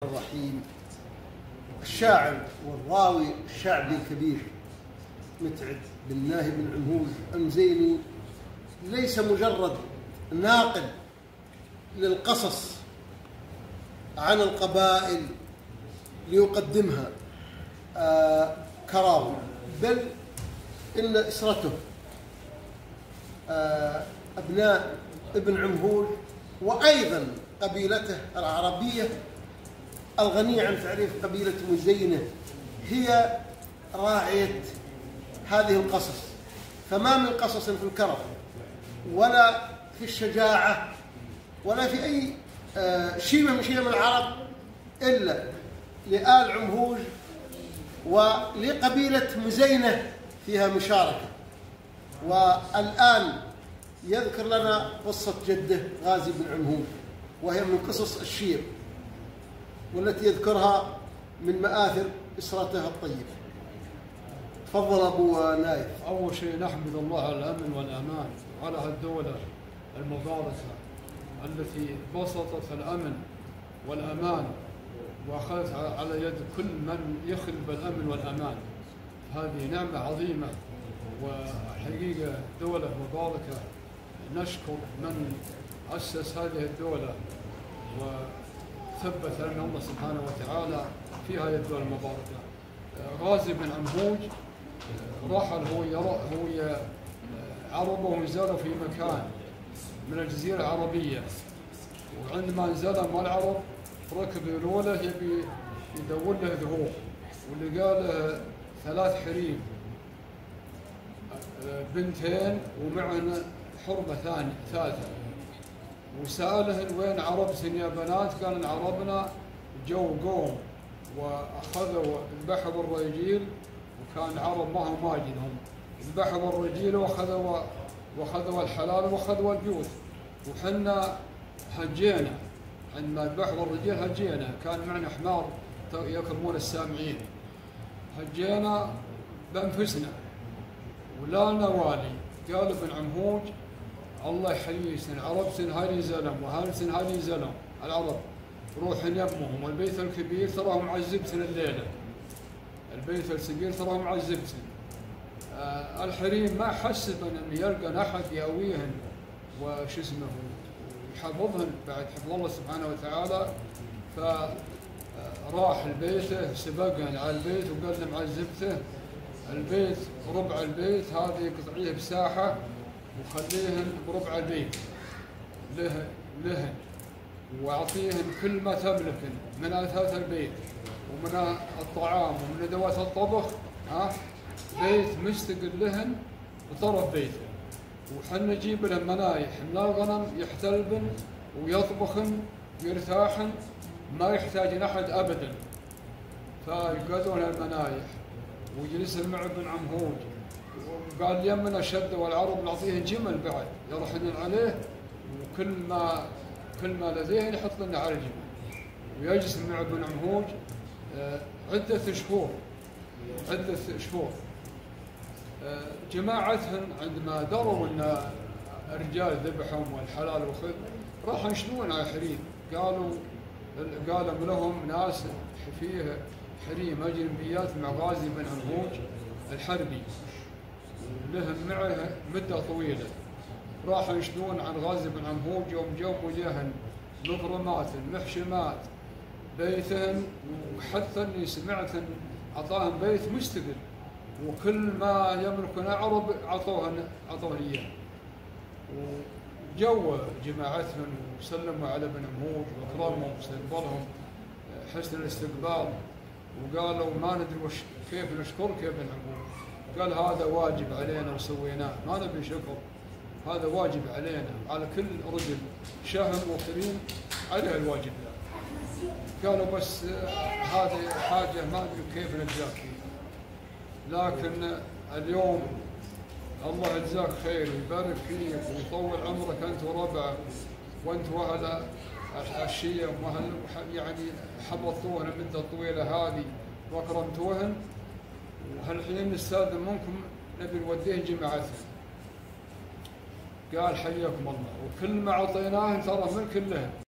الرحيم. الشاعر والراوي الشعبي الكبير متعب بن ناهي بن عمهوج أمزيني ليس مجرد ناقل للقصص عن القبائل ليقدمها كراوي، بل إن أسرته أبناء ابن عمهوج وأيضا قبيلته العربية الغنية عن تعريف قبيلة مزينة هي راعية هذه القصص. فما من قصص في الكرم ولا في الشجاعة ولا في أي شيء من شيء من العرب إلا لآل عمهوج ولقبيلة مزينة فيها مشاركة. والآن يذكر لنا قصة جده غازي بن عمهوج، وهي من قصص الشير والتي يذكرها من مآثر أسرته الطيبة. تفضل أبو نايف. أول شيء نحمد الله على الأمن والأمان وعلى هالدولة المباركة التي بسطت الأمن والأمان وأخذت على يد كل من يخرب الأمن والأمان. هذه نعمة عظيمة وحقيقة دولة مباركة. نشكر من أسس هذه الدولة وثبت لنا الله سبحانه وتعالى في هذه الدولة المباركة. غازي بن عمهوج رحل هو عربه ونزلوا في مكان من الجزيرة العربية، وعندما نزل مع العرب ركب الأولى يبي يدور له ذهوب، واللي قال 3 حريم، بنتين ومعهن حرمة ثالثة، وسألهن وين عربتن يا بنات؟ قال عربنا جو قوم وأخذوا ذبحوا الرجيل، وكان عرب ما هم ماجدهم، ذبحوا الرجيل وأخذوا الحلال وأخذوا البيوت، وحنا هجينا عندما ذبحوا الرجيل هجينا، كان معنا حمار يكرمون السامعين، هجينا بأنفسنا ولا نوالي. قال ابن عمهوج الله يحييسن عربسن هاي زلم وهالسن هاي زلم العرب روحن يمهم، والبيت الكبير تراهم معذبتن الليله، البيت الصغير تراهم معذبتن. الحريم ما حسب ان يلقى احد يأويهن وش اسمه يحفظهن بعد حفظ الله سبحانه وتعالى، فراح لبيته سبقهن على البيت وقال لمعذبته البيت ربع البيت هذه قطعيه بساحه وخليهن بربع البيت لهن واعطيهن كل ما تملكن من اثاث البيت ومن الطعام ومن ادوات الطبخ، بيت مستقل لهن وطرف بيته، وحنا نجيب لهم منايح من الغنم يحتلبن ويطبخن ويرتاحن ما يحتاجن احد ابدا. فيقعدون المنايح ويجلس مع ابن عمهوج وقال يمنا شد والعرب نعطيه جمل بعد يرحلن عليه، وكل ما لديه يحط لنا على الجمل، ويجلس مع ابن عمهوج عدة شهور. جماعتهم عندما دروا ان الرجال ذبحهم والحلال وخذ راحوا يشنون على حريم، قالوا لهم ناس فيه حريم اجنبيات مع غازي بن عمهوج الحربي لهم معه مده طويله، راحوا يشنون عن غازي بن عمهوج يوم جو وجهن مغرمات محشمات بيتهن، وحتى اللي سمعت اعطاهم بيت مستقل وكل ما يملكون عرب عطوه اياه. وجو جماعتهم وسلموا على ابن عمهوج واكرمهم واستقبلهم حسن الاستقبال، وقالوا ما ندري كيف نشكرك يا ابن عمهوج. قال هذا واجب علينا وسويناه، ما نبي شكر، هذا واجب علينا على كل رجل شهم وكريم عليه الواجب. قالوا بس هذه حاجة ما ندري كيف نجزاك فيها، لكن اليوم الله يجزاك خير ويبارك فيك ويطول عمرك أنت وربعك وأنت وأهل الشيم وأهل يعني حفظتوهن المدة الطويلة هذه وأكرمتوهن، وهالحين نستاذن منكم نبي نوديه جماعتهم. قال حياكم الله، وكل ما أعطيناه ترى ملك لهم.